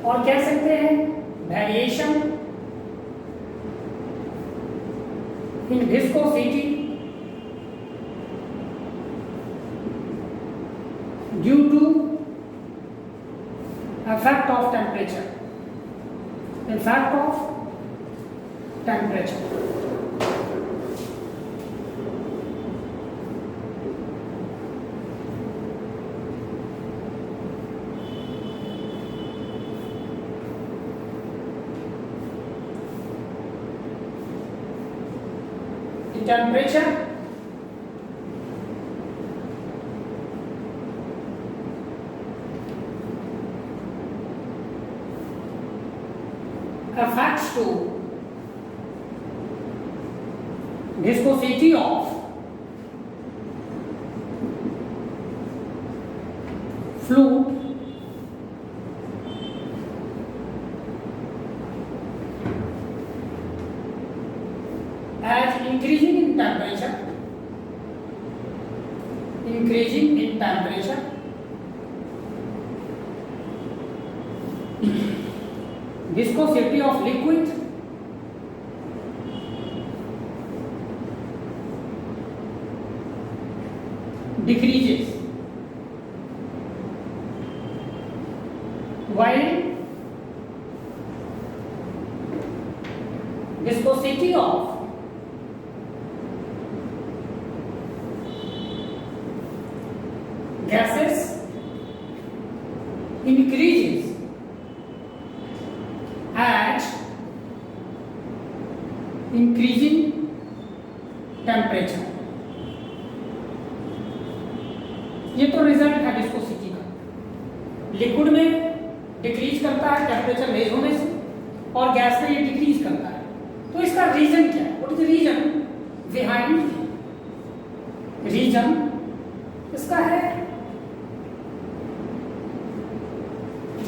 और कह सकते हैं variation in viscosity due to effect of temperature. Effect of temperature. The temperature affects to viscosity of fluid as increasing in temperature viscosity of liquid decreases while viscosity of gases increases at increasing temperature. ये तो result है viscosity का। Liquid में decrease करता है temperature raise होने से और गैस में ये डिक्रीज करता है। तो इसका रीजन क्या है? What is the reason behind? Reason इसका है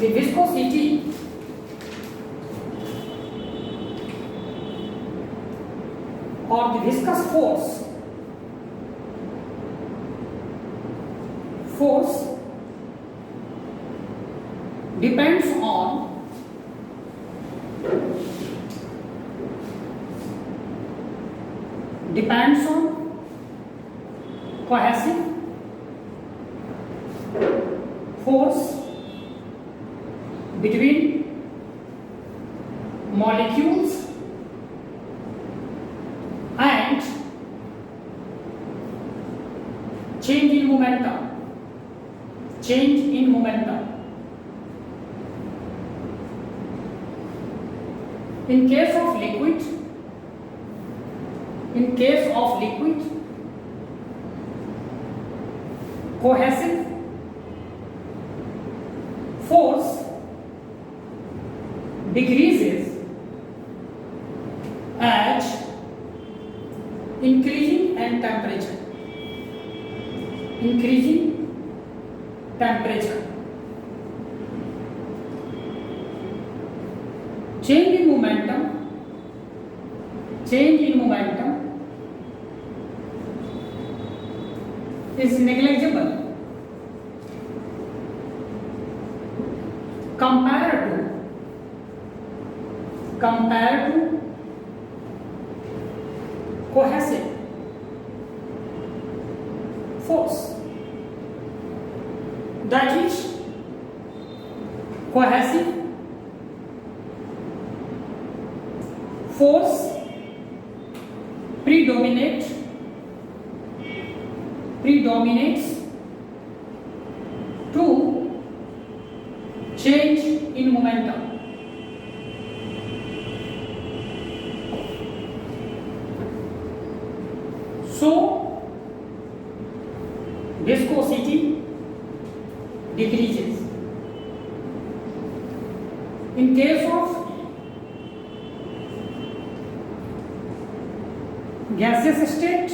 the viscosity or the viscous force depends on cohesive force between molecules and change in momentum. In case of liquid, cohesive force decreases at increasing temperature. Change in momentum is negligible compared to cohesive force. That is, cohesive force predominates to change in momentum. So viscosity decreases. In case of gaseous state,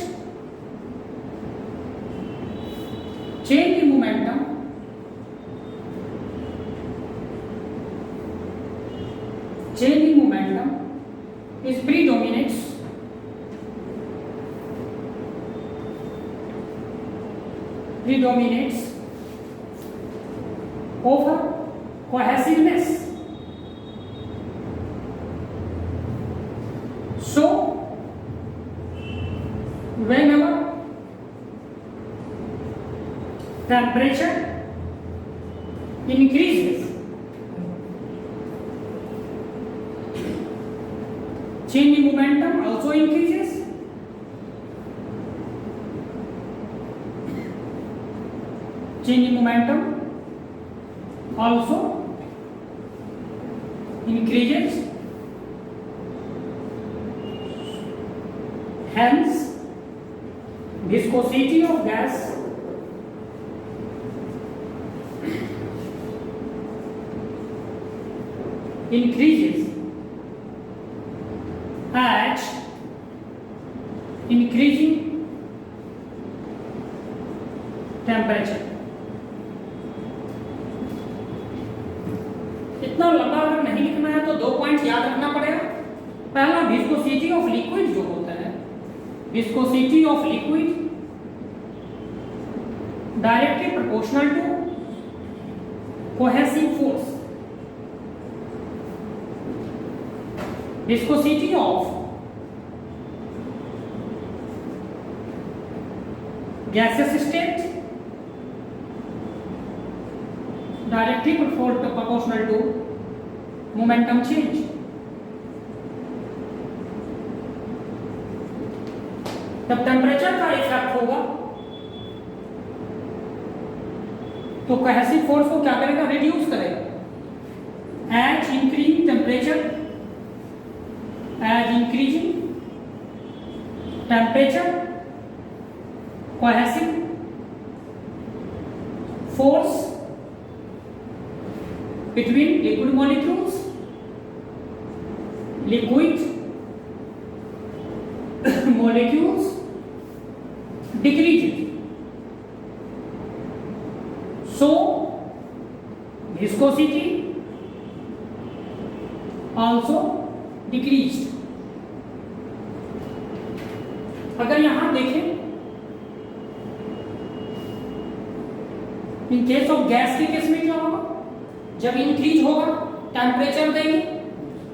change in momentum is predominates over cohesiveness So whenever temperature increases, change in momentum also increases. Change in momentum also increases. Hence, viscosity of gas increases at increasing temperature. इतना लंबा अगर नहीं लिखना है तो 2 points याद रखना पड़ेगा। पहला, विस्कोसिटी ऑफ लिक्विड जो होता है, viscosity of liquid directly proportional to cohesive force. Viscosity of gaseous state directly proportional to momentum change. जब टेम्परेचर का इफेक्ट होगा तो कोहेसिव फोर्स को क्या करेगा? रिड्यूस करेगा। As increasing temperature, as increasing temperature, cohesive force between liquid molecules, liquid molecules decreases. So viscosity also decreased. अगर यहां देखें, इन केस ऑफ गैस के केस में क्या होगा? जब इंक्रीज होगा टेम्परेचर देंगे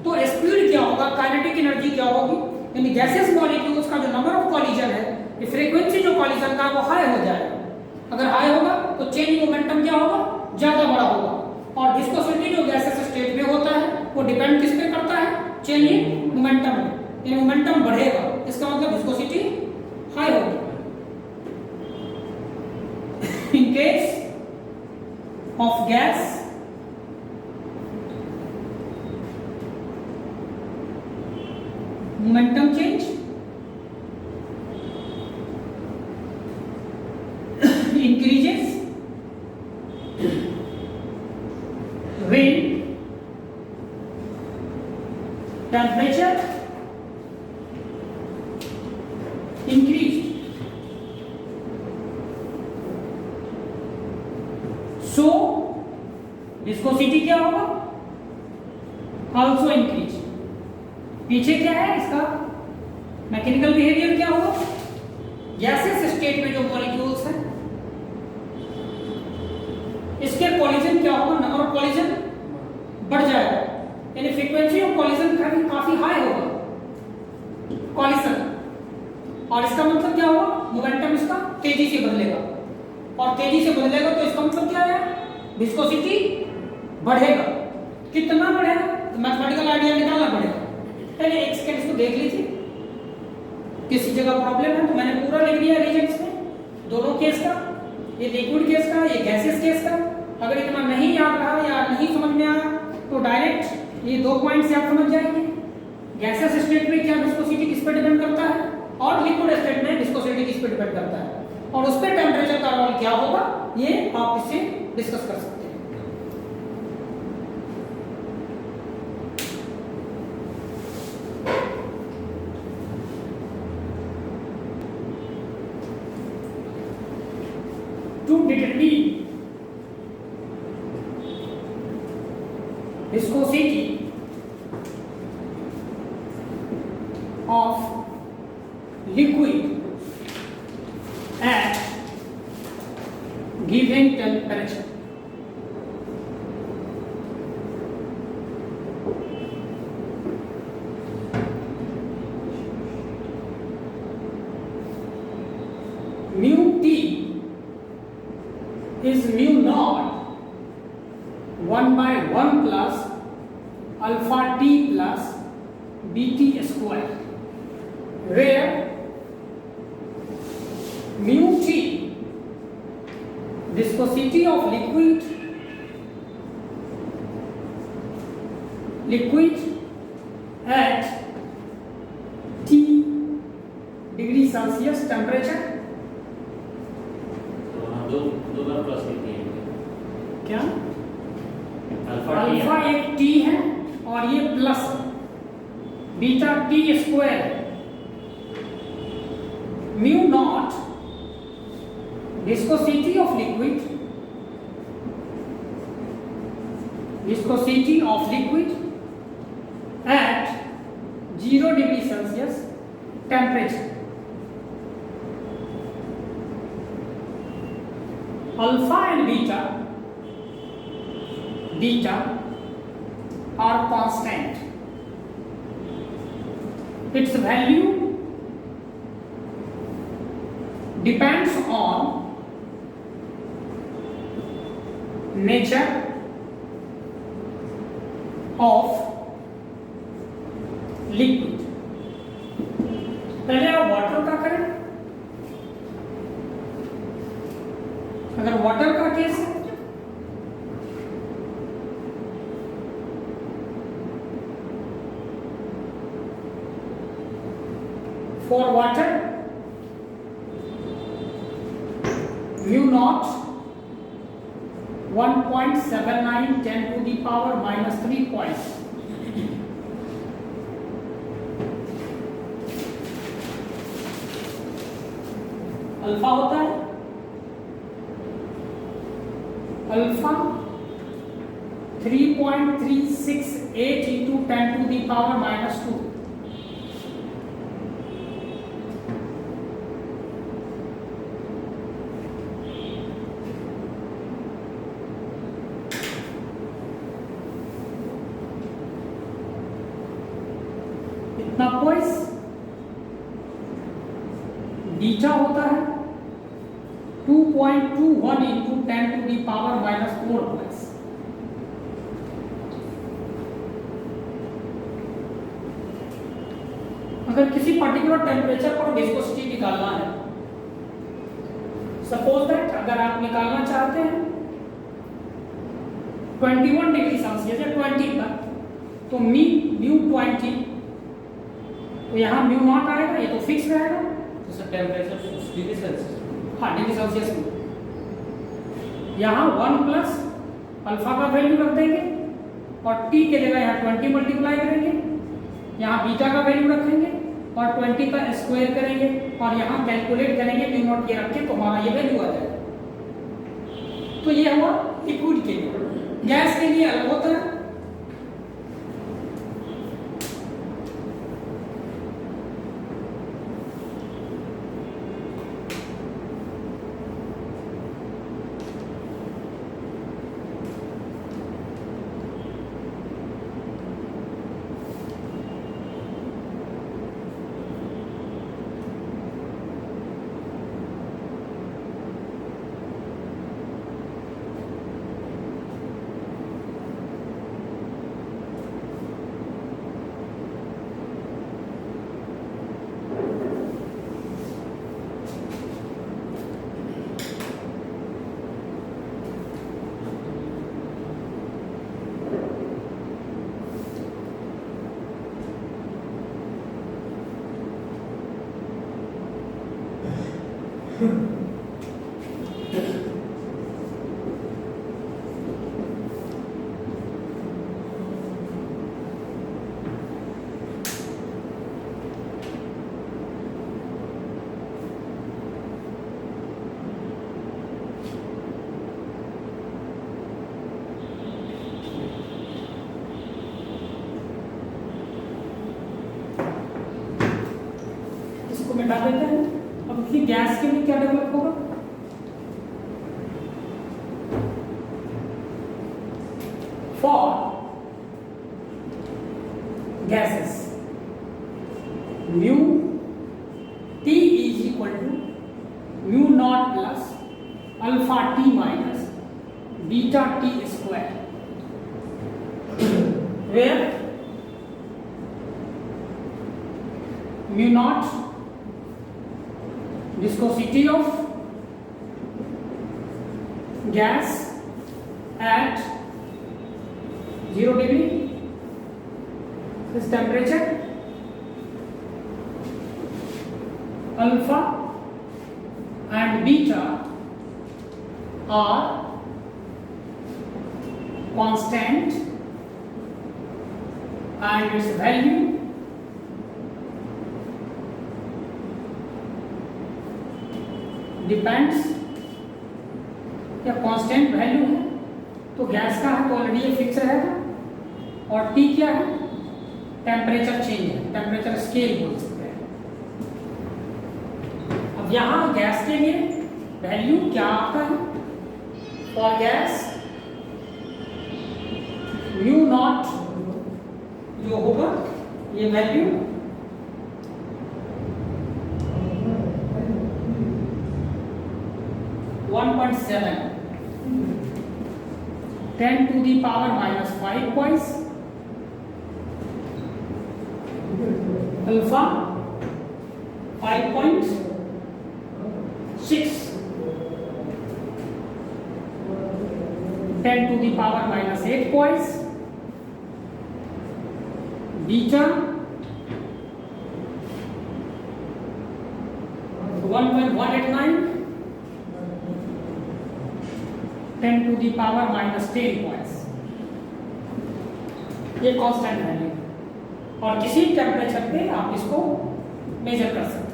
तो स्पीड क्या होगा, काइनेटिक एनर्जी क्या होगी, यानी गैसेस मॉलिक्यूल्स का जो नंबर ऑफ कॉलिजन है, ये फ्रीक्वेंसी जो कॉलिजन का वो हाई हो जाएगा। अगर हाई होगा तो चेंज इन मोमेंटम क्या होगा? ज्यादा बड़ा होगा। और विस्कोसिटी जो गैसेस स्टेट में होता है वो डिपेंड किस पे करता है? चेंज इन मोमेंटम में। ये मोमेंटम बढ़ेगा, इसका मतलब विस्कोसिटी हाई होगी। In case of gas momentum change increases when temperature increased. So viscosity क्या होगा? Also increase. पीछे क्या है इसका मैकेनिकल बिहेवियर क्या होगा? गैसेस स्टेट में जो मॉलिक्यूल्स हैं इसके कॉलिजन क्या होगा? नंबर ऑफ कॉलिजन बढ़ जाएगा, यानी फ्रीक्वेंसी ऑफ कॉलिजन काफी हाई होगा कॉलिजन। और इसका मतलब क्या होगा? मोमेंटम इसका तेजी से बदलेगा, और तेजी से बदलेगा तो इसका मतलब क्या है? विस्कोसिटी बढ़ेगा। कितना बढ़ेगा? तो मैथमेटिकल आइडिया निकालना पड़ेगा। पहले एक सेकंड इसको देख लीजिए, किसी जगह प्रॉब्लम है तो मैंने पूरा लिख दिया रीजन्स में, दोनों केस का, ये लिक्विड केस का, ये गैसेस केस का। अगर इतना नहीं याद रहा या नहीं समझ में आया तो डायरेक्ट ये 2 पॉइंट से आप समझ जाएंगे। गैसेस स्टेट में क्या विस्कोसिटी किस पर डिपेंड करता है, और लिक्विड स्टेट में विस्कोसिटी किस पर डिपेंड करता है, और उस पर टेम्परेचर का रोल क्या होगा, ये आप इससे डिस्कस कर सकते हैं। To determine viscosity of liquid at given temperature, plus alpha T plus B T square, where mu T viscosity of liquid at T degree Celsius temperature. दो बार प्लस लिखते हैं क्या? अल्फा एक टी है और ये plus beta T square mu naught viscosity of liquid at 0 degree Celsius temperature। Alpha and beta are constant, its value depends on nature of liquid। पहले आप वाटर का करें। अगर वाटर का केस है for water mu naught 1.79 10 to the power minus 3 points। Alpha होता है alpha 3.368 into 10 to the power minus 2। इतना पॉइस बीटा होता है 2.21 into 10 to the power minus 4 points। अगर किसी पर्टिकुलर टेम्परेचर पर विस्कोसिटी निकालना है, सपोज दैट अगर आप निकालना चाहते हैं 21 डिग्री सेल्सियस या 20 पर, तो म्यू 20, तो यहाँ म्यू नॉट आएगा, ये तो फिक्स रहेगा। तो सर टेम्परेचर डिग्री सेल्सियस, हाँ डिग्री सेल्सियस में यहाँ 1 प्लस अल्फा का वैल्यू रख देंगे और टी के जगह यहाँ 20 मल्टीप्लाई करेंगे, यहाँ बीटा का वैल्यू रखेंगे और 20 का स्क्वायर करेंगे और यहाँ कैलकुलेट करेंगे म्यू नॉट ये रख के, तो हमारा ये वैल्यू आ जाएगा। तो ये हुआ लिक्विड के लिए। गैस के लिए अलग होता है। इसको मिटा देते हैं। अब किसी गैस के लिए क्या डेवलप होगा? For gases, mu T is equal to mu naught plus alpha T minus beta T square। where mu naught viscosity of gas at 0 degree is temperature, alpha and beta are constant and its value depends, या constant value है तो gas का है तो already ये fix रहेगा, और T क्या है, टेम्परेचर चेंज है, टेम्परेचर स्केल बोल सकते हैं। अब यहाँ गैस के लिए वैल्यू क्या आता है, फॉर गैस म्यू नॉट जो होगा ये value 1.7 10 to the power minus 5 twice alpha 5.6 10 to the power minus 8 twice beta 1.189 10 to the power minus 10 twice। ये कांस्टेंट वैल्यू और किसी टेम्परेचर पे आप इसको मेजर कर सकते हैं।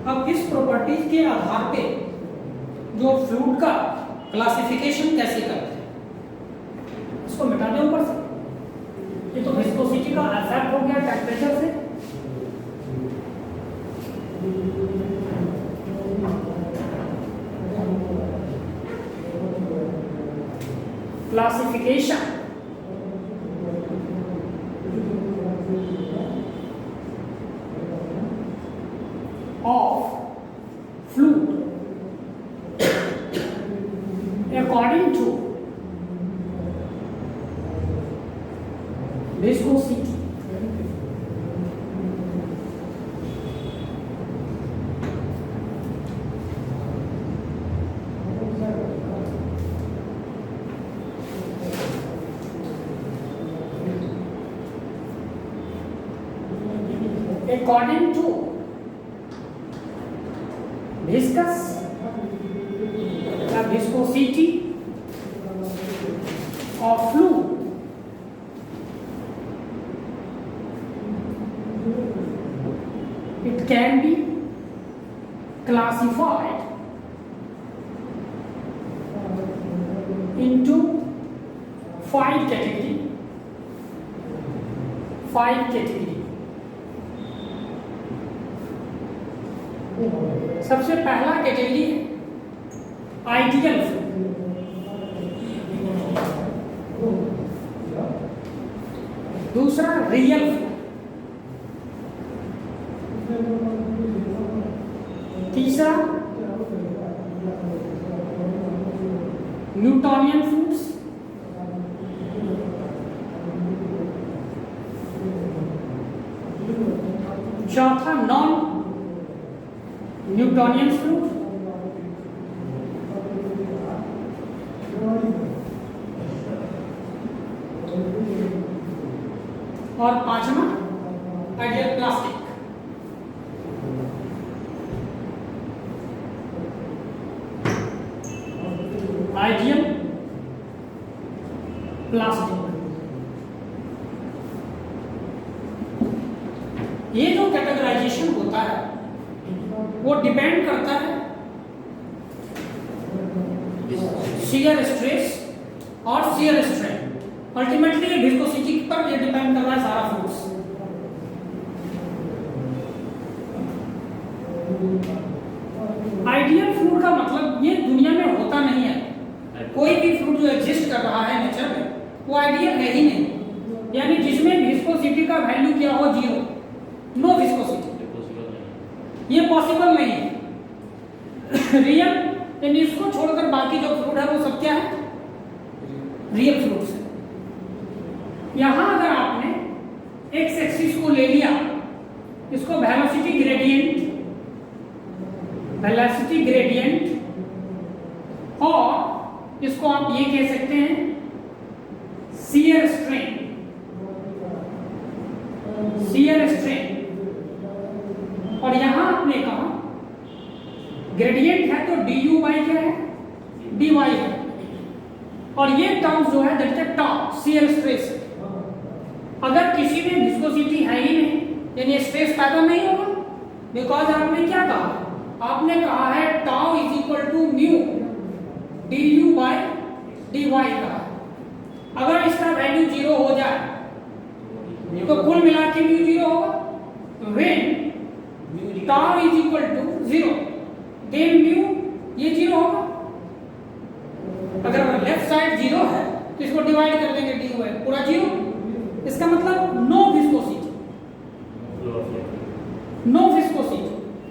अब इस प्रॉपर्टीज के आधार पे जो फ्लूइड का क्लासिफिकेशन कैसे करते हैं, इसको मिटा दें ऊपर से। ये तो विस्कोसिटी का इफेक्ट हो गया टेम्परेचर से। Classification of fluid according to viscosity, according to viscous the viscosity of fluid it can be classified into 5 categories। सबसे पहला कैटेगरी है आइडियल फ्लूइड, दूसरा रियल फ्लूइड, तीसरा न्यूटोनियन फ्लूइड्स, चौथा नॉन न्यूटोनियन फ्लूइड, और पांचवा आइडियल प्लास्टिक। आइडियल प्लास्टिक ये जो कैटेगराइजेशन होता है वो डिपेंड करता है शियर स्ट्रेस और शियर स्ट्रेन। अल्टीमेटली ये विस्कोसिटी पर ये डिपेंड कर रहा है सारा फ्लूइड्स। आइडियल फ्लूइड का मतलब ये दुनिया में होता नहीं है। कोई भी फ्लूइड जो एग्जिस्ट कर रहा है नेचर में वो आइडियल है ही नहीं, यानी जिसमें विस्कोसिटी का वैल्यू क्या हो 0, नो विस्कोसिटी, ये पॉसिबल नहीं है। रियल यानी इसको छोड़कर बाकी जो फ्लूइड है वो सब क्या है, रियल फ्लूइड्स है। यहां अगर आपने एक्स एक्सिस को ले लिया, इसको वेलोसिटी ग्रेडियंट और इसको आप ये कह सकते हैं शियर स्ट्रेन। और यहां आपने कहा ग्रेडियंट है तो du बाई क्या है, dy है, और ये टर्म जो है that is top shear stress. अगर किसी में विस्कोसिटी है ही नहीं यानी स्ट्रेस पैदा नहीं होगा, बिकॉज आपने क्या कहा, आपने कहा है tau is equal to mu du by dy कहा। अगर इसका वैल्यू 0 हो जाए तो कुल मिला के म्यू 0 होगा। When tau is equal to 0 then mu ये 0 होगा। अगर लेफ्ट साइड 0 है तो इसको डिवाइड कर देंगे dy पूरा 0। इसका मतलब नो विस्कोसिटी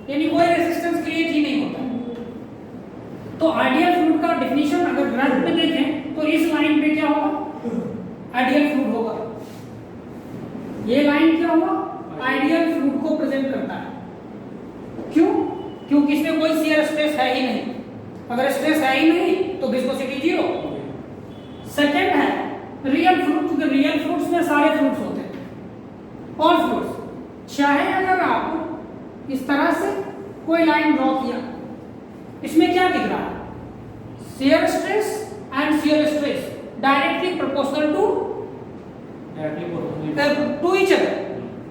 यानी कोई रेजिस्टेंस क्रिएट ही नहीं होता। तो आइडियल फ्लूइड का डेफिनेशन अगर ग्राफ में देखें तो इस लाइन पे क्या होगा, आइडियल फ्लूइड होगा। ये लाइन क्या होगा, आइडियल फ्लूइड को प्रेजेंट करता है। क्यों? क्योंकि इसमें कोई शियर स्ट्रेस है ही नहीं। अगर स्ट्रेस है ही नहीं तो विस्कोसिटी 0। सेकंड है रियल फ्लूइड, क्योंकि रियल फ्लूइड्स में सारे फ्लूइड्स होते हैं, ऑल फ्लूइड्स। चाहे अगर आप इस तरह से कोई लाइन ड्रॉ किया, इसमें क्या दिख रहा है, shear stress and shear stress directly proportional to each other.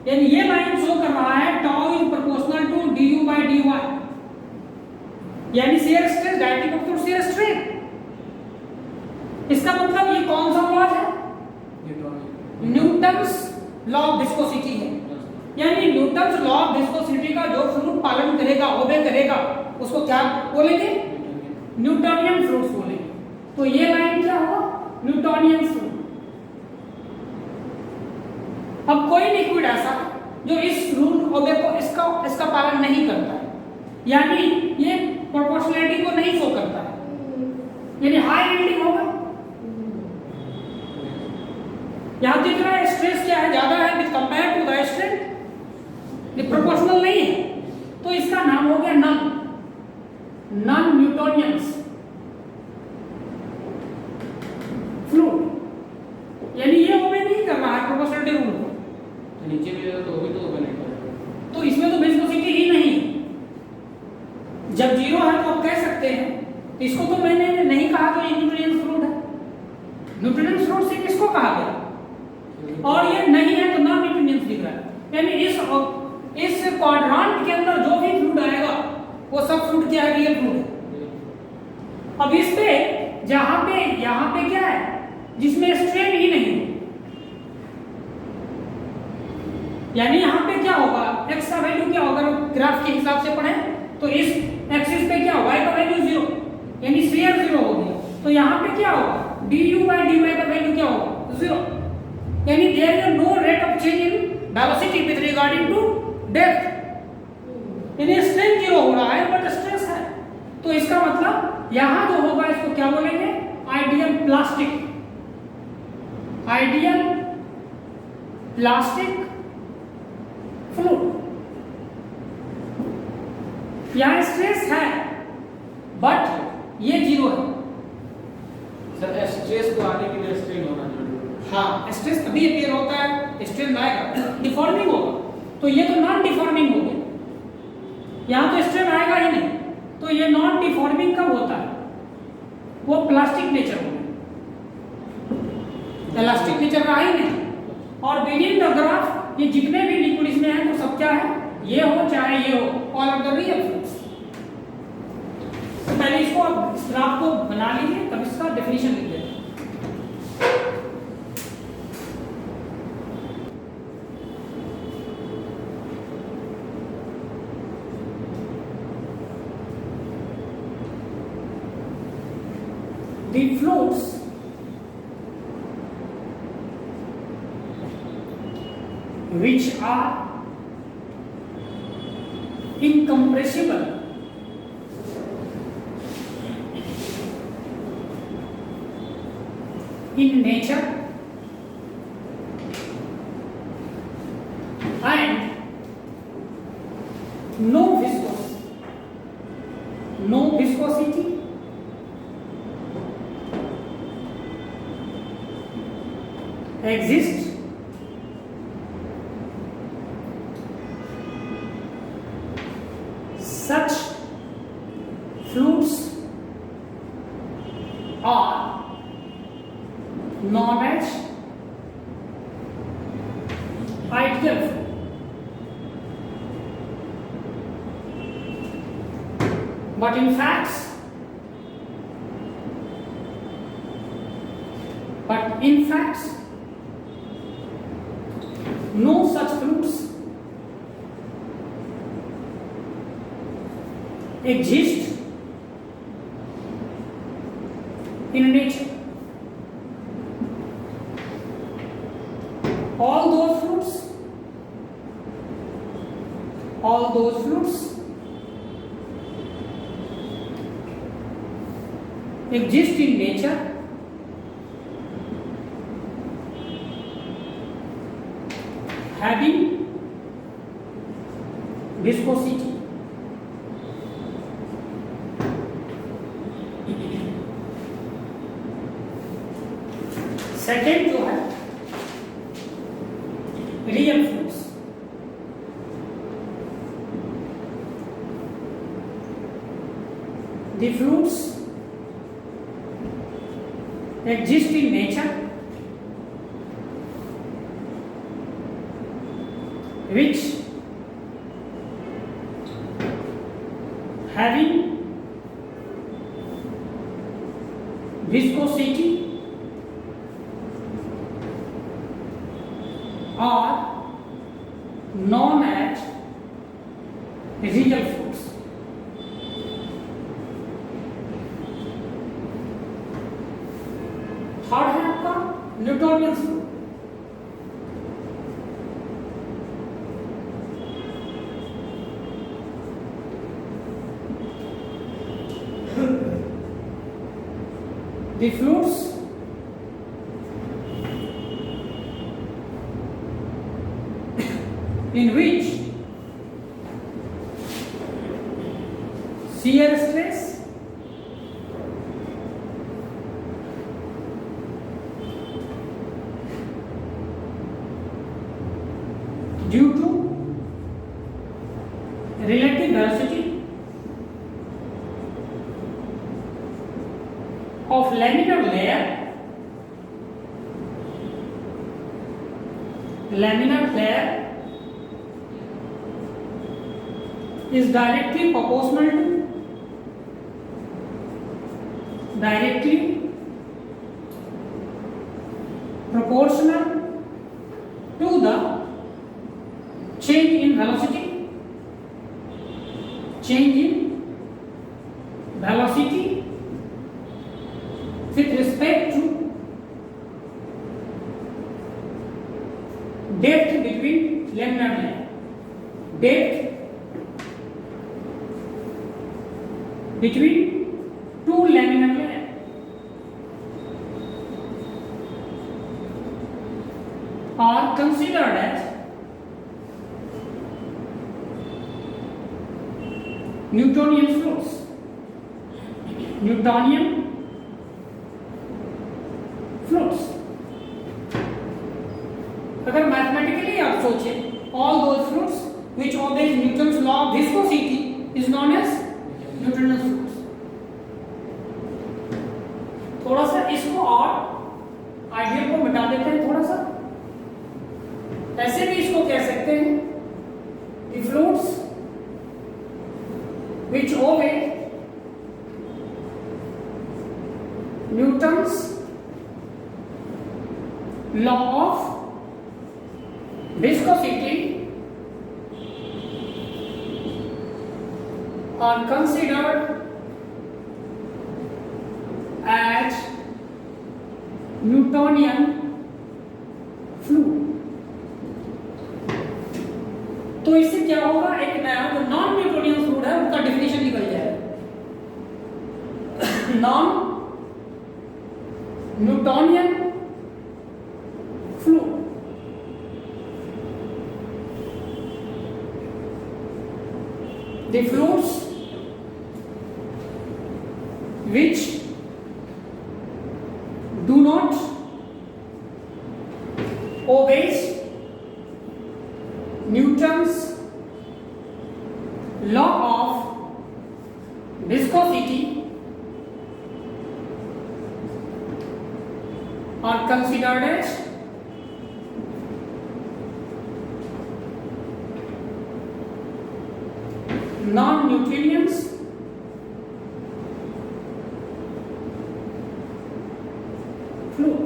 यानी ये लाइन शो कर रहा है tau is proportional to du by dy, यानी shear stress directly proportional to shear strain. इसका मतलब ये कौन सा लॉ है, न्यूटन्स लॉ ऑफ विस्कोसिटी है। यानी न्यूटन्स लॉ ऑफ विस्कोसिटी का जो फ्लूइड पालन करेगा, ओबे करेगा, उसको क्या बोलेंगे, न्यूटोनियन फ्लूइड्स बोलेंगे। तो ये लाइन क्या होगा, न्यूटोनियन फ्लूइड। अब कोई लिक्विड ऐसा जो इस रूल ओबे को इसका पालन नहीं करता है, यानी ये प्रोपोर्शनलिटी को नहीं शो करता है, यानी हाई यील्डिंग होगा। यहां दिख रहा है स्ट्रेस क्या है, ज्यादा है with compare to the strain, ये प्रोपोर्शनल नहीं है। तो इसका नाम हो गया नॉन न्यूटोनियंस फ्लूइड, यानी ये ओबे नहीं कर रहा है प्रोपोर्शनलिटी रूल को। तो नीचे भी तो भी तो ओबे नहीं कर रहा, तो इसमें तो विस्कोसिटी ही नहीं। जब 0 है तो आप कह सकते हैं, इसको तो मैंने नहीं कहा तो न्यूटोनियन फ्लूइड है। न्यूटोनियन फ्लूइड से किसको कहा गया, और ये नहीं है तो नॉन न्यूटोनियन दिख रहा है। यानी इस क्वाड्रेंट के अंदर जो भी फ्लूइड आएगा वो सब फ्लूइड क्या है, रियल फ्लूइड है। अब इस पे यहाँ पे क्या है, जिसमें स्ट्रेन ही नहीं, यानी यहाँ पे क्या होगा, x का वैल्यू क्या होगा, ग्राफ के हिसाब से पढ़े तो इस एक्सिस पे क्या होगा, y का वैल्यू 0 यानी शियर 0 हो गया। तो यहाँ पे क्या होगा, du by dy का वैल्यू क्या होगा, 0, यानी there is no rate of change in velocity with regarding to depth, यानी स्ट्रेन 0 हो रहा है बट स्ट्रेस है। तो इसका मतलब यहां जो होगा इसको क्या बोलेंगे, आइडियल प्लास्टिक फ्लूइड। यहां स्ट्रेस है बट ये 0 है। सर स्ट्रेस को आने के लिए स्ट्रेन होना जरूरी है। हाँ, स्ट्रेस तभी अपीयर होता है, स्ट्रेन आएगा, डिफॉर्मिंग होगा। तो ये तो नॉन डिफॉर्मिंग हो गया, यहां तो स्ट्रेन आएगा ही नहीं। तो ये नॉन डिफॉर्मिंग कब होता है, वो प्लास्टिक नेचर हो गया, इलास्टिक नेचर रहा ही नहीं। और विदिन द ग्राफ ये जितने भी लिक्विड इसमें हैं तो सब क्या है, ये हो चाहे ये हो, all of the real fluids. पहले इसको आप इस ग्राफ को बना लीजिए, तब इसका डेफिनेशन लिख देते हैं। the fluids which are incompressible in nature and no viscosity exists such fluids are known as ideal fluid. But in fact, no such fluids exist in nature. All those fluids exist in nature having viscosity. Second जो है real fluids, the fluids exist in nature which having viscosity are known as real fluids. Third है आपका Newtonian fluid. The fluids in which shear stress due to relative velocity of laminar layer is directly proportional to the change in velocity with respect to depth between laminar layer. Depth between two laminar layers are considered as Newtonian fluids. अगर mathematically आप सोचें, all those fluids which obey Newton's law of viscosity is known as Newtonian fluids. थोड़ा सा इसको और ideal को मिटा देते हैं, थोड़ा सा ऐसे भी इसको कह सकते हैं, the fluids which obey Newton's law of viscosity are considered as Newtonian fluid. तो इससे क्या होगा, एक नया जो नॉन न्यूटोनियन फ्लूइड है उसका डेफिनेशन निकल जाएगा। Non Newtonian fluid the fluids which do not obeys Newton's law of viscosity are considered as non-Newtonians fluid।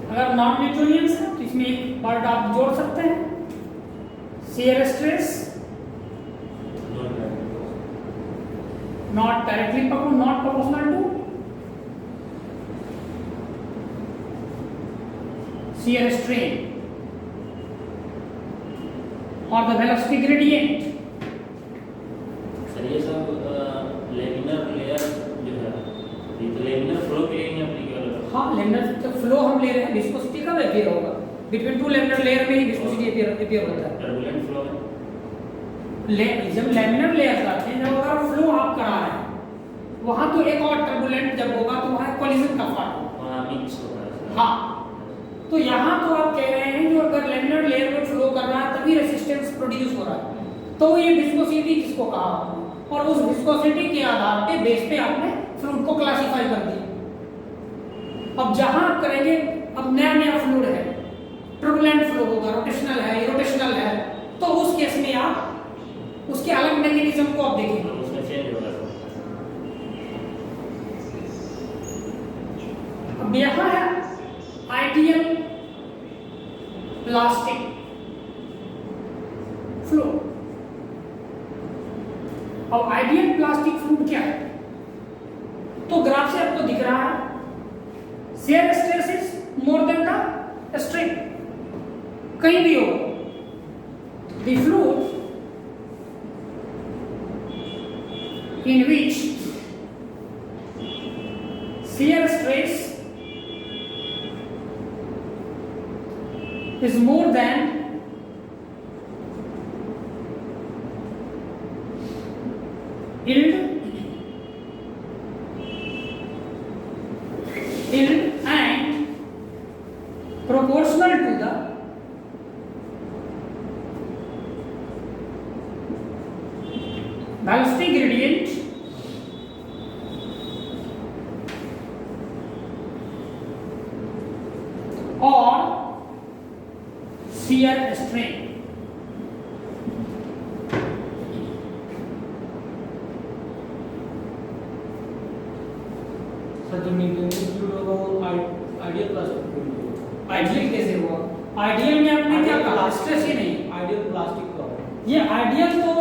अगर नॉन न्यूटोनियंस है तो इसमें एक वर्ड आप जोड़ सकते हैं, shear stress not directly not proportional to shear strain or the velocity gradient। Sir ये सब लेमिनर लेयर जो है ये तो लेमिनर फ्लो के लिए एप्लीकेबल है। हाँ, लेमिनर तो फ्लो हम ले रहे हैं, विस्कोसिटी कब अपीयर होगा, बिटवीन टू लेमिनर लेयर में ही विस्कोसिटी अपीयर होता है। टर्बुलेंट फ्लो है जब लेमिनर लेयर्स आते हैं, जब अगर फ्लो आप करा रहे हैं वहां तो एक और टर्बुलेंट जब होगा तो वहां कोलिजन का पार्ट होगा, वहाँ मिक्स होता है। हाँ। तो यहाँ तो आप कह रहे हैं जो अगर लेमिनर लेयर में फ्लो कर रहा है तभी रेसिस्टेंस प्रोड्यूस हो रहा है, तो ये विस्कोसिटी जिसको कहा, और उस विस्कोसिटी के आधार पे बेस पे आपने फ्लूइड को क्लासिफाई कर दिया। अब जहां आप करेंगे, अब नया नया फ्लूइड है, टर्बुलेंट फ्लो होगा, रोटेशनल है, इरोटेशनल है, तो उस केस में आप उसके अलग मैकेनिज्म को आप देखेंगे, उसमें चेंज होगा। अब यहाँ है आइडियल प्लास्टिक फ्लो। अब आइडियल प्लास्टिक फ्लूइड क्या है, तो ग्राफ से आपको दिख रहा है shear stress is more than the strain, कहीं भी हो the fluid in which shear stress is more than yield and proportional to the velocity gradient or shear strain। Sir जो न्यूटन फ्लूइड होगा वो आइडियल प्लास्टिक फ्लूइड होगा। Ideal कैसे हुआ, ideal में आपने क्या कहा, स्ट्रेस ही नहीं, आइडियल प्लास्टिक का ये आइडियल तो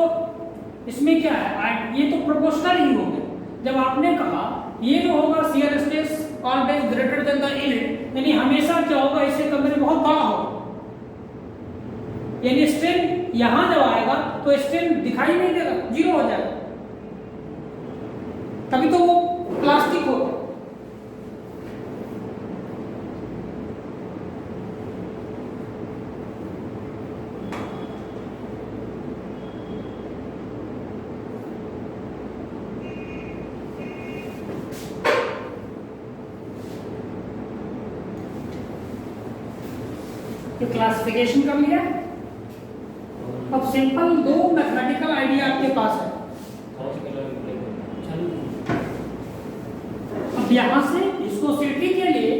इसमें क्या है, ये तो प्रोपोर्शनल ही हो गया। जब आपने कहा ये जो होगा shear stress always greater than the yield, यानी हमेशा क्या होगा, इससे कंपेयर बहुत बड़ा होगा, यानी स्ट्रेन यहां जब आएगा तो स्ट्रेन दिखाई नहीं देगा, जीरो हो जाएगा, तभी तो वो प्लास्टिक होगा। तो क्लासिफिकेशन कर लिया। अब सिंपल दो मैथमेटिकल आइडिया आपके पास है। अब यहां से विस्कोसिटी के लिए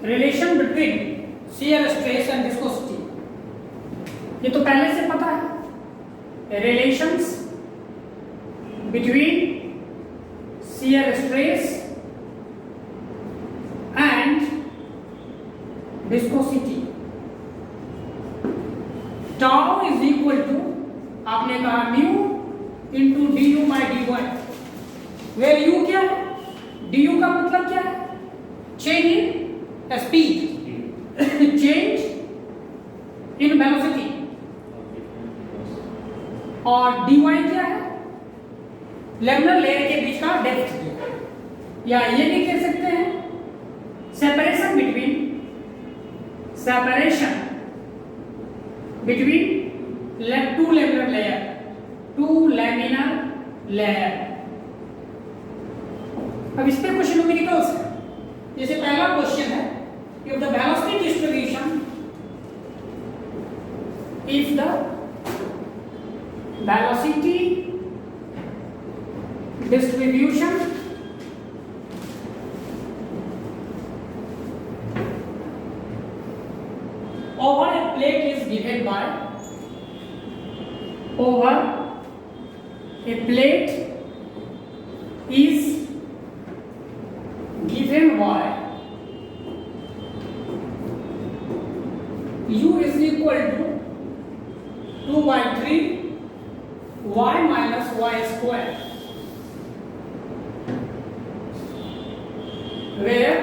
relation between shear stress and viscosity, ये तो पहले से पता है। Relations between shear stress and viscosity, tau is equal to, आपने कहा mu into d u by d y, where u क्या है, डी यू का मतलब क्या है, change in speed, change in velocity, और डी वाई क्या है, लेमिनर लेयर के बीच का डेप्थ, या ये भी कह सकते हैं separation between two laminar layer. अब इस पे कुछ न्यूमेरिकल्स है। जैसे पहला क्वेश्चन है, if the velocity distribution over a plate is given by, over a plate is given by u is equal to 2 by 3 y minus y square, where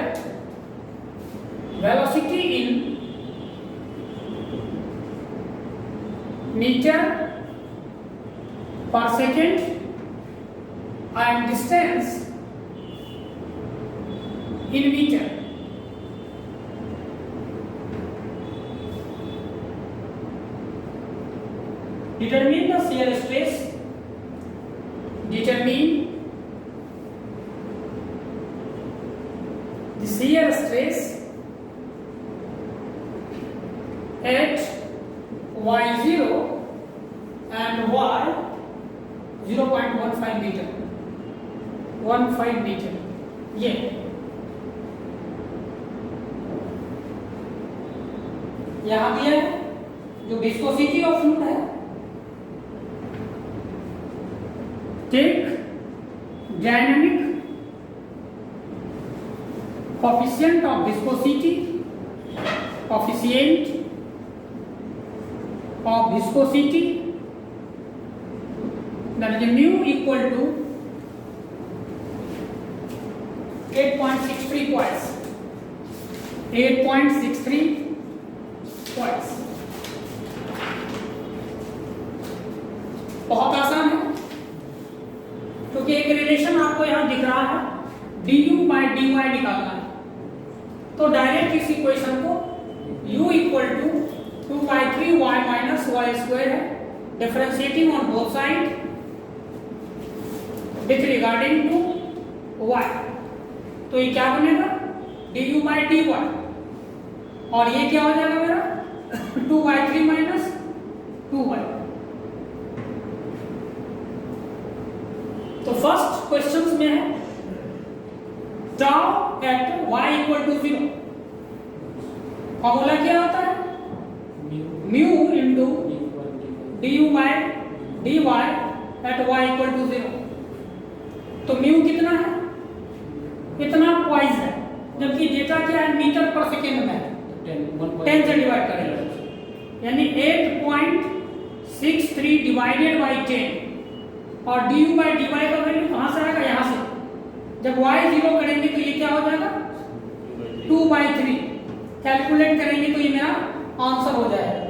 velocity in meter per second and distance in meter. Determine the shear stress. Determine the shear stress at y0 and y 0.15 meter, 15 meter, ये यहां दिया है जो viscosity of fluid है। Take dynamic coefficient of viscosity, coefficient of viscosity, that is mu equal to 8.63 points, 8.63 points। बहुत आसान है क्योंकि एक रिलेशन आपको यहां दिख रहा है, du by dy निकालना है, तो डायरेक्ट इस इक्वेशन को u equal to 2 by 3 y minus y square है, differentiating on both side with regarding to y, तो ये क्या बनेगा du by dy, और ये क्या हो जाएगा मेरा 2 by 3 minus 2y। तो फर्स्ट क्वेश्चन में है tau at y equal to 0, formula क्या होता है mu into du by dy at y equal to 0। तो म्यू कितना है, इतना पॉइस है, जबकि डेटा क्या है मीटर पर सेकेंड में है, 10 से डिवाइड करेंगे, यानी 8.63 डिवाइडेड बाई 10, और du by dy का वैल्यू कहां से आएगा, यहां से। जब y 0 करेंगे तो ये क्या हो जाएगा 2 by 3, कैलकुलेट करेंगे तो ये मेरा आंसर हो जाएगा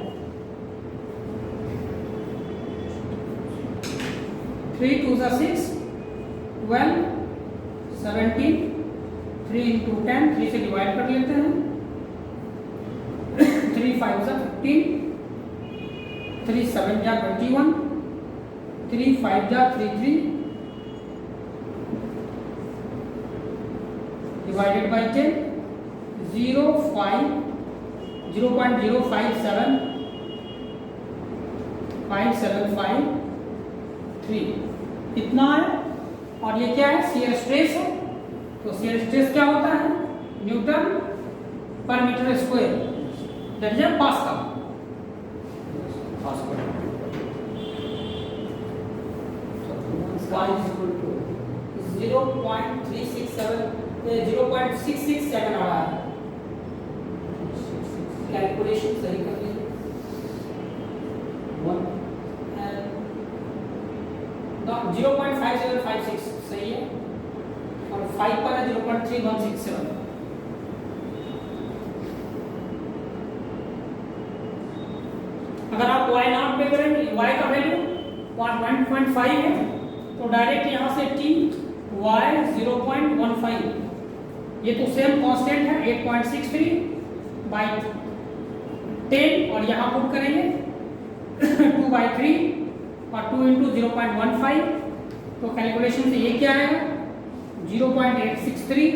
3 2 6 12 17, 3 into 10, 3 से डिवाइड कर लेते हैं, 3 5 15, 3 7 21, 3 5 33, डिवाइडेड बाई 10, 0 5 0.057573 इतना है। और ये क्या है, शियर स्ट्रेस है। तो शियर स्ट्रेस क्या होता है, न्यूटन पर metre square, that is Pascal. y is equal to 0.667 आ रहा है। कैलकुलेशन सही कर लीजिए। 0.5756 सही है, और 5 पर है 0.3167। अगर आप y नॉट पे करेंगे, y का वैल्यू 1.5 है, तो डायरेक्ट यहाँ से t y 0.15, ये तो सेम कांस्टेंट है 8.63 बाई 10, और यहाँ पुट करेंगे 2/3 और 2 इंटू 0.15, तो कैलकुलेशन से ये क्या आएगा 0.863,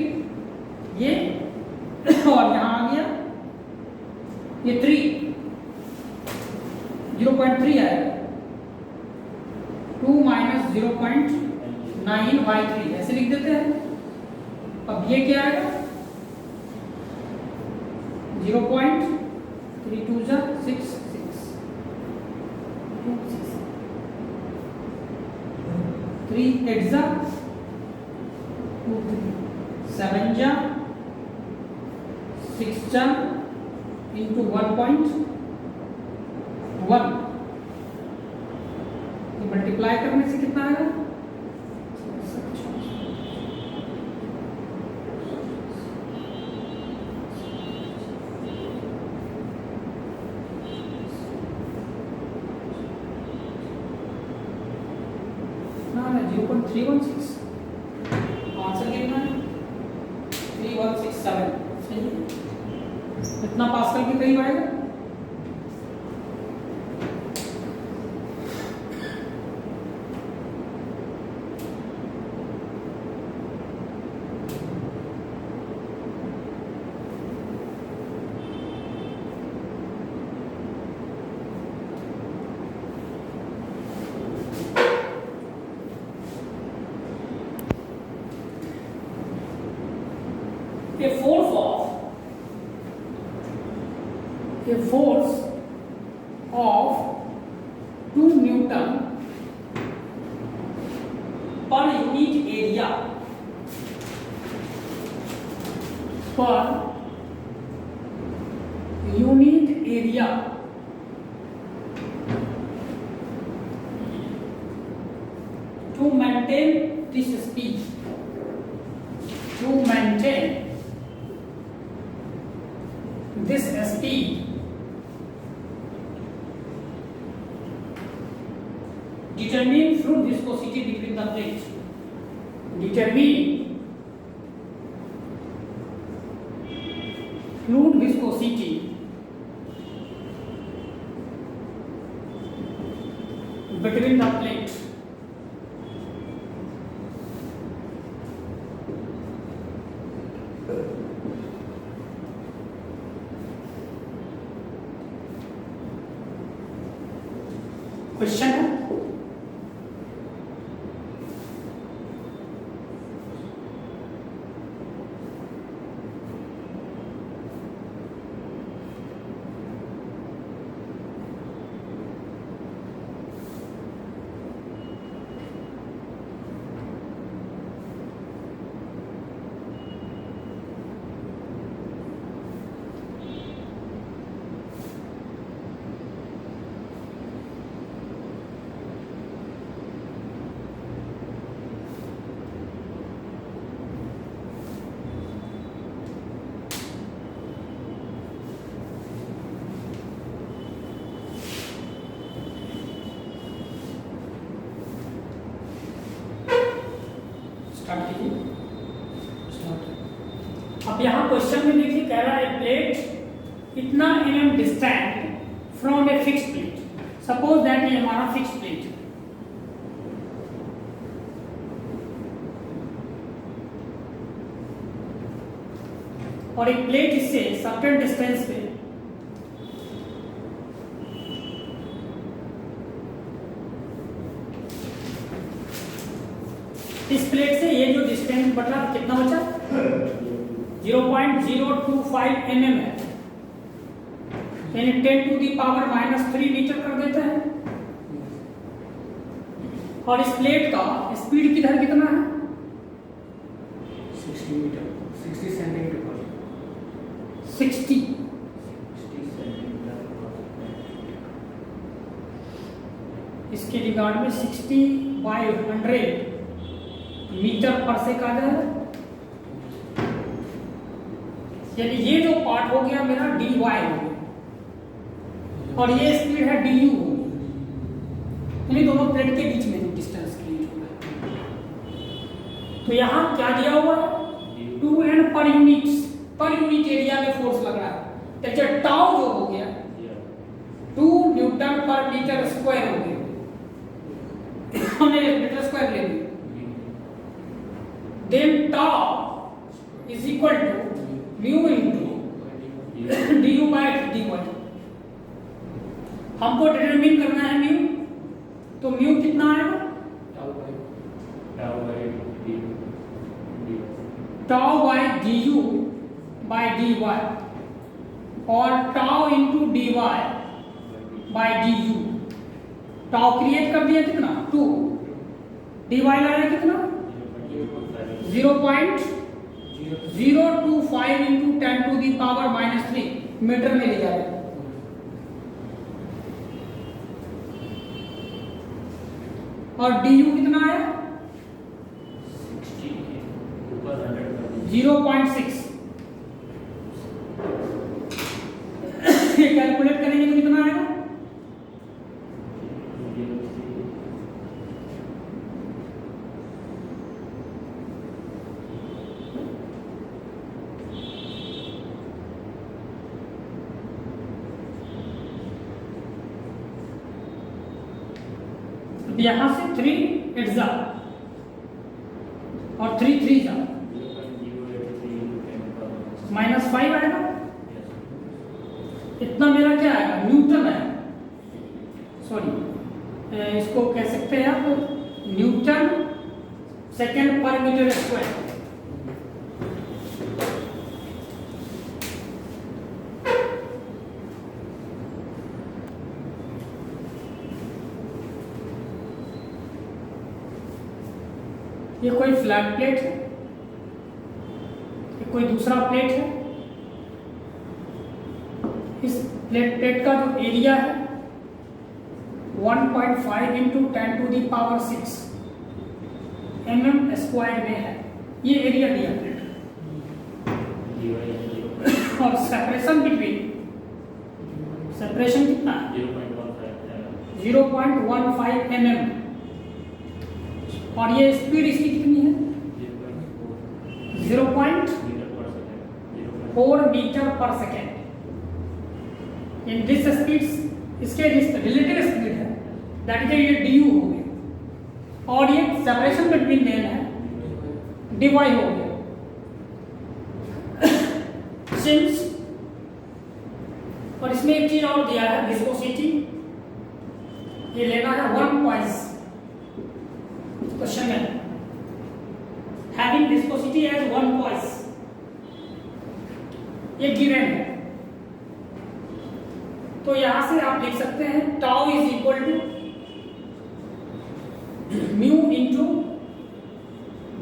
ये और यहाँ आ गया ये 0.3 आएगा, 2 माइनस 0.9/3 ऐसे लिख देते हैं। अब ये क्या आएगा 0.3266, 3 8 जा 2 7 जा 6 जा into 1.1, तो मल्टीप्लाई करने से कितना आएगा, ना 0.316, आंसर कितना है 3167, सही है। इतना पास्कल के करीब आएगा। A force of 2 Newton per unit area to maintain this speed, determine fluid viscosity between the plates. Determine fluid viscosity between the plates. Question है अब यहाँ क्वेश्चन में देखिए कह रहा है प्लेट इतना mm distant from a fix plate, suppose that ये हमारा फिक्स प्लेट है, और एक प्लेट इससे सर्टेन डिस्टेंस पे इस प्लेट से ये जो डिस्टेंस बचा कितना बचा 0.025 mm है, यानी 10⁻³ मीटर कर देता है। और इस प्लेट का स्पीड किधर कितना है 60 मीटर 60 सेंटीमीटर पर 60। 60 सेंटीमीटर पर इसके रिगार्ड में 60/100 मीटर पर सेकंड है, यानी ये जो पार्ट हो गया मेरा dy हो गया और ये स्पीड है du हो गई, यानी दोनों प्लेट के बीच में जो डिस्टेंस क्रिएट हो गया। तो यहाँ क्या दिया हुआ है 2n पर यूनिट एरिया में फोर्स लग रहा है, तो टाउ जो हो गया 2 न्यूटन पर मीटर स्क्वायर हो गया, हमने मीटर स्क्वायर ले लिया। Then tau is equal to mu into du by dy। हमको डिटरमिन करना है म्यू, तो म्यू कितना आएगा tau by du by dy और tau into dy by du। Tau create कर दिया कितना 2, dy लाया कितना 0.025 इंटू 10⁻³ मीटर में ले जाएगा। और du कितना आया 0.6। ये कैलकुलेट करेंगे तो कितना आएगा यहां से 3 8 जा और 3 3 जा -5 आएगा। इतना मेरा क्या आएगा न्यूटन है, सॉरी इसको कह सकते हैं आप न्यूटन सेकेंड पर मीटर स्क्वायर। ये कोई फ्लैट प्लेट है, ये कोई दूसरा प्लेट है। इस प्लेट का जो एरिया है 1.5 इंटू 10⁻⁶ mm स्क्वायर में है, ये एरिया दिया प्लेट। और सेपरेशन कितना है 0.15 mm और ये स्पीड इसकी कितनी है 0.4 मीटर पर सेकेंड। इन दिस स्पीड इसके रिलेटिव स्पीड है, दैट इज ये du हो गया और ये सेपरेशन बिटवीन देम है dy हो गया। सिंस और इसमें एक चीज और दिया है विस्कोसिटी, ये लेना है 1 पॉइंट क्वेश्चन में हैविंग विस्कोसिटी एज 1 पॉइंट, ये गिवन है। तो यहां से आप लिख सकते हैं tau is equal to mu into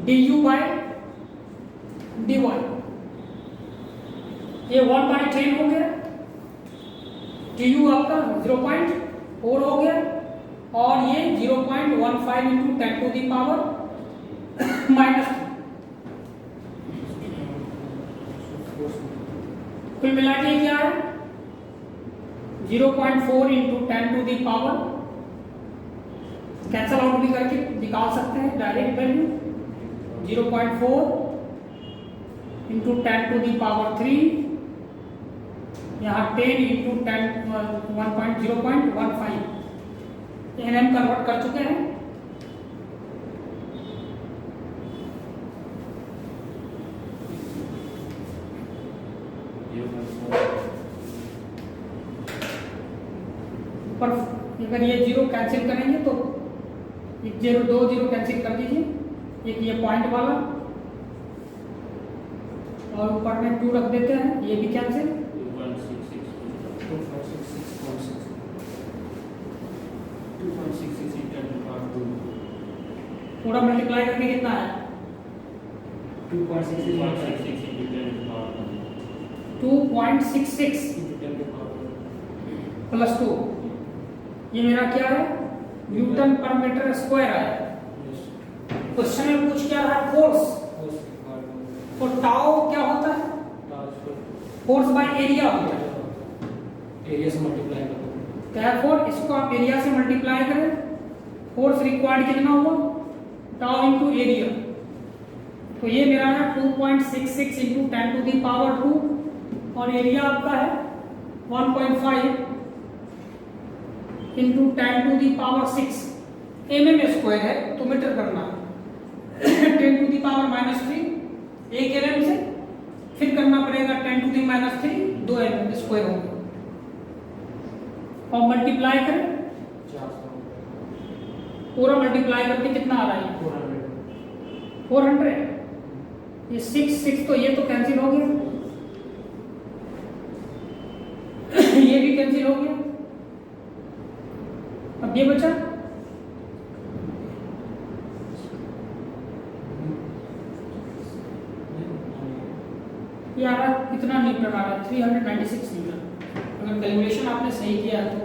du by dy। ये 1/10 हो गया, du आपका 0.4 हो गया और ये 0.15 इंटू 10⁻⁻²। कुल मिला के क्या है 0.4 इंटू 10⁻, कैंसल आउट भी करके निकाल सकते हैं डायरेक्ट वैल्यू 0.4 इंटू 10⁻3, यहाँ 10 इंटू 0.15 mm कन्वर्ट कर चुके हैं। पर अगर ये 0 कैंसिल करेंगे तो 1 0 2 0 कैंसिल कर दीजिए एक ये पॉइंट वाला और ऊपर में 2 रख देते हैं, ये भी cancel. 2.66 into 10 to the power 2. पूरा मल्टीप्लाई करके कितना है? 2.66 into 2.66 into 10 to the power 2.66 10 to the power 2. Plus 2, ये मेरा क्या है? न्यूटन पर मीटर स्क्वायर है। Yes. क्वेश्चन में पूछ क्या रहा है? Force. Force to the power 2. तो टाउ क्या होता है? Tau square. Force by area होता है। एरिया से मल्टीप्लाई करो। therefore इसको आप एरिया से मल्टीप्लाई करें, फोर्स रिक्वायर्ड कितना हुआ? Tau into area. तो ये मेरा है 2.66 इंटू 10 टू दी पावर 2 और एरिया आपका है 1.5 into 10 to the power 6। mm square है तो मीटर करना 10 टू दी पावर -3 1 mm से, फिर करना पड़ेगा 10 टू दी -3 2 mm स्क्वायर होगा और मल्टीप्लाई करें, 400. पूरा मल्टीप्लाई करके कितना आ रहा है? 400. 400। ये 6 तो ये तो कैंसिल हो गया ये भी कैंसिल हो गया। अब ये बचा, ये आ रहा है कितना न्यूटन आ रहा है? 396 न्यूटन। अगर कैलकुलेशन आपने सही किया तो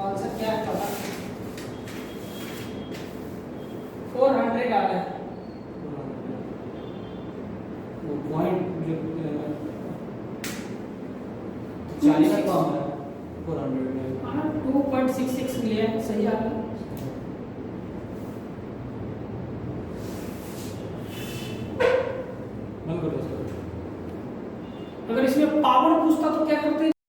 आंसर क्या है पता? 400 आ रहा है। वो पॉइंट जो 40 का कम है 400 में। हाँ 2.66 मिलियन सही आ रहा है। बंद करो इसको। अगर इसमें पावर पूछता तो क्या करते?